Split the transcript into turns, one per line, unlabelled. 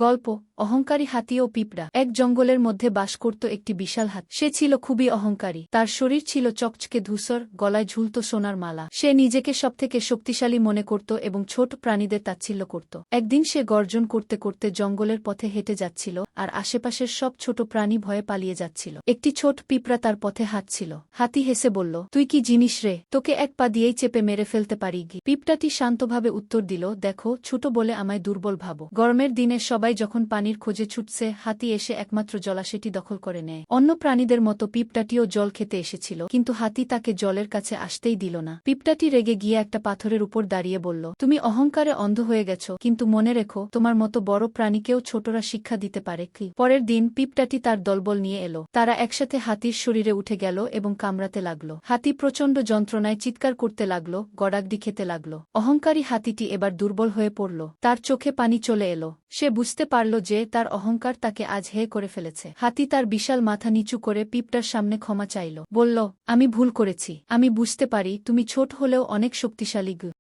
গল্প অহংকারী হাতি ও পিঁপড়া। এক জঙ্গলের মধ্যে বাস করত একটি বিশাল হাতি। সে ছিল খুবই অহংকারী। তার শরীর ছিল চকচকে ধূসর, গলায় ঝুলত সোনার মালা। সে নিজেকে সবথেকে শক্তিশালী মনে করত এবং ছোট প্রাণীদের তাচ্ছিল্য করত। একদিন সে গর্জন করতে করতে জঙ্গলের পথে হেঁটে যাচ্ছিল, আর আশেপাশের সব ছোট প্রাণী ভয়ে পালিয়ে যাচ্ছিল। একটি ছোট পিঁপড়া তার পথে হাঁটছিল। হাতি হেসে বলল, তুই কি জিনিস রে, তোকে এক পা দিয়েই চেপে মেরে ফেলতে পারি গি। পিঁপড়াটি শান্তভাবে উত্তর দিল, দেখো, ছোট বলে আমায় দুর্বল ভাবো। গরমের দিনে সবাই যখন পানির খোঁজে ছুটছে, হাতি এসে একমাত্র জলাশয়টি দখল করে নেয়। অন্য প্রাণীদের মতো পিঁপড়াটিও জল খেতে এসেছিল, কিন্তু হাতি তাকে জলের কাছে আসতেই দিল না। পিঁপড়াটি রেগে গিয়ে একটা পাথরের উপর দাঁড়িয়ে বলল, তুমি অহংকারে অন্ধ হয়ে গেছো, কিন্তু মনে রেখো, তোমার মতো বড় প্রাণীকেও ছোটরা শিক্ষা দিতে পারে কি। পরের দিন পিঁপড়াটি তার দলবল নিয়ে এলো। তারা একসাথে হাতির শরীরে উঠে গেল এবং কামড়াতে লাগলো। হাতি প্রচণ্ড যন্ত্রণায় চিৎকার করতে লাগলো, গড়াগড়ি খেতে লাগলো। অহংকারী হাতিটি এবার দুর্বল হয়ে পড়ল। তার চোখে পানি চলে এলো। সে বুঝতে পারল যে তার অহংকার তাকে আজ হেয় করে ফেলেছে। হাতি তার বিশাল মাথা নিচু করে পিঁপড়ার সামনে ক্ষমা চাইল। বলল, আমি ভুল করেছি। আমি বুঝতে পারি তুমি ছোট হলেও অনেক শক্তিশালী।